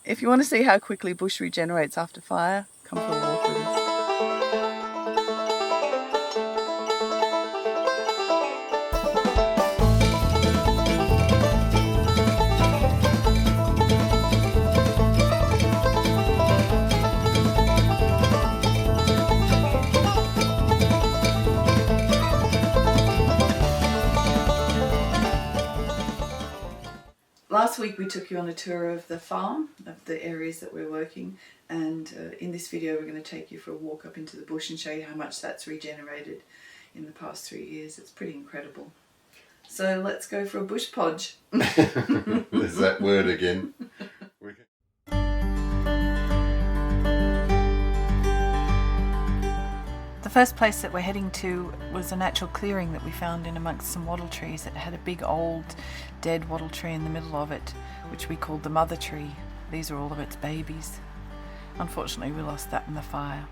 If you want to see how quickly bush regenerates after fire, come for a walk with us. Last week we took you on a tour of the farm, of the areas that we're working, and in this video we're going to take you for a walk up into the bush and show you how much that's regenerated in the past 3 years. It's pretty incredible. So let's go for a bush podge. There's that word again. The first place that we're heading to was a natural clearing that we found in amongst some wattle trees. It had a big old dead wattle tree in the middle of it, which we called the mother tree. These are all of its babies. Unfortunately, we lost that in the fire.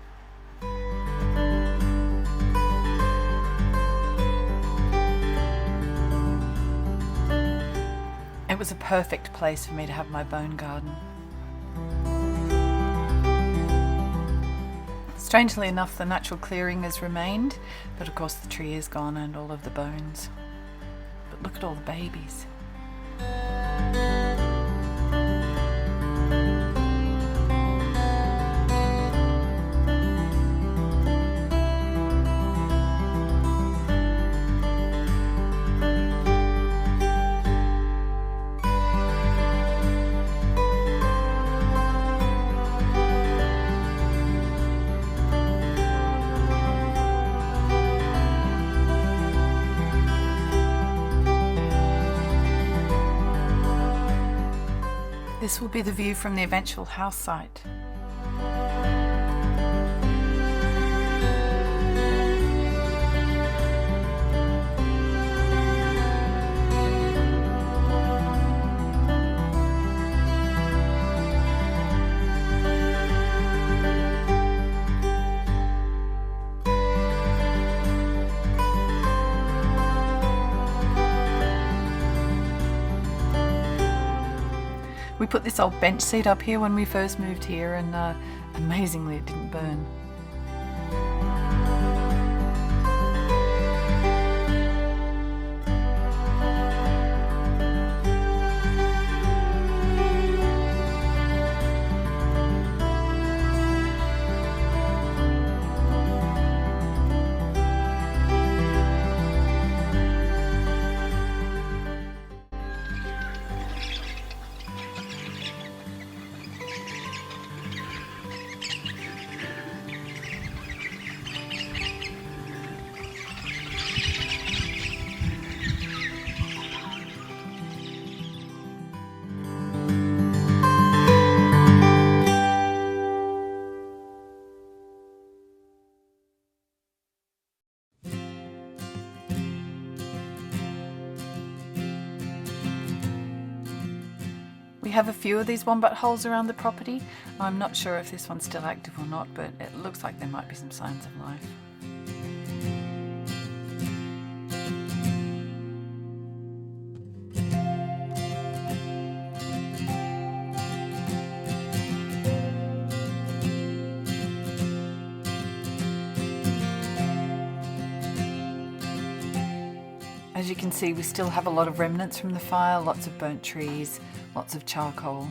It was a perfect place for me to have my bone garden. Strangely enough, the natural clearing has remained, but of course the tree is gone and all of the bones. But look at all the babies. This will be the view from the eventual house site. We put this old bench seat up here when we first moved here, and amazingly it didn't burn. We have a few of these wombat holes around the property. I'm not sure if this one's still active or not, but it looks like there might be some signs of life. As you can see, we still have a lot of remnants from the fire, lots of burnt trees, lots of charcoal.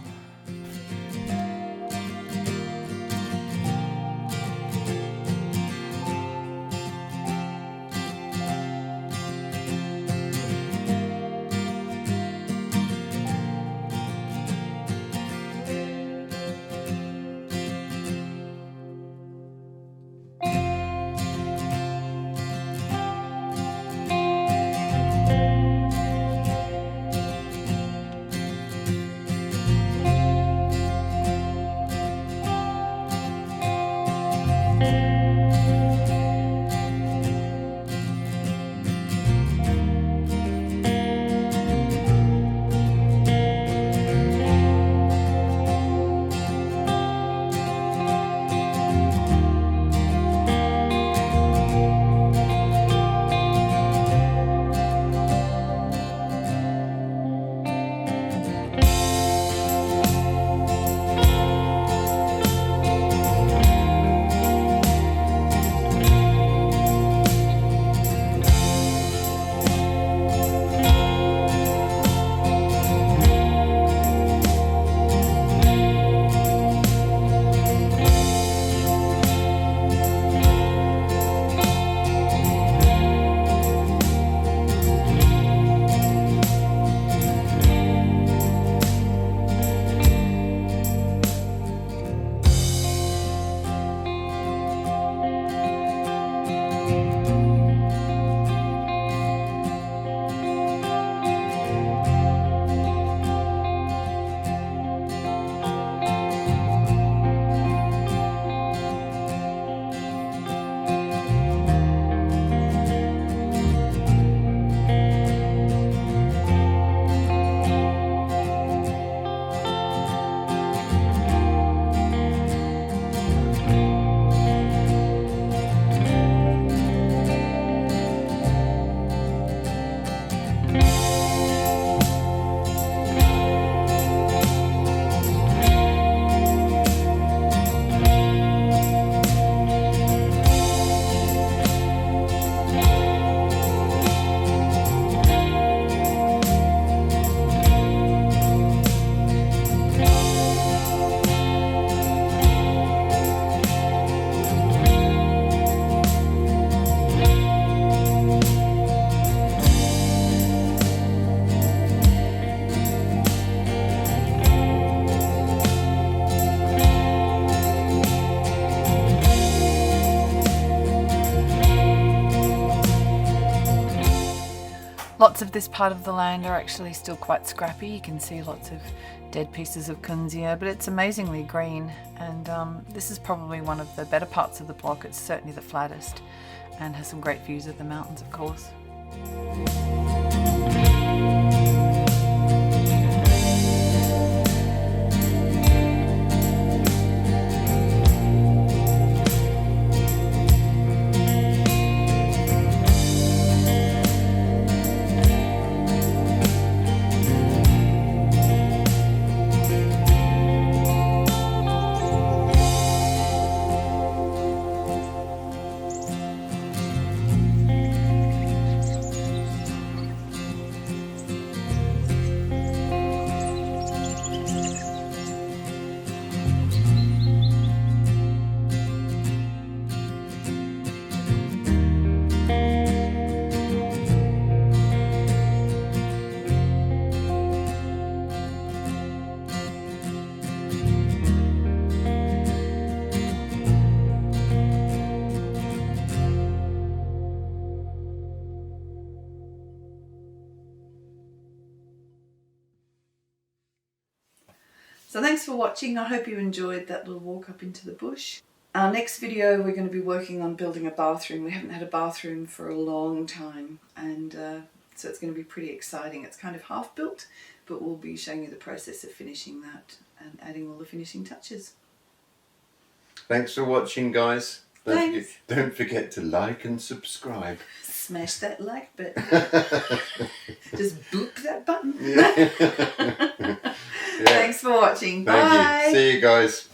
Lots of this part of the land are actually still quite scrappy. You can see lots of dead pieces of kunzia, but it's amazingly green, and this is probably one of the better parts of the block. It's certainly the flattest and has some great views of the mountains, of course. So thanks for watching. I hope you enjoyed that little walk up into the bush. Our next video we're going to be working on building a bathroom. We haven't had a bathroom for a long time, and so it's going to be pretty exciting. It's kind of half built, but we'll be showing you the process of finishing that and adding all the finishing touches. Thanks for watching, guys. Thanks. Don't forget to like and subscribe. Smash that like button. Just boop that button. Yeah. Thanks for watching. Thank Bye. you. See you guys.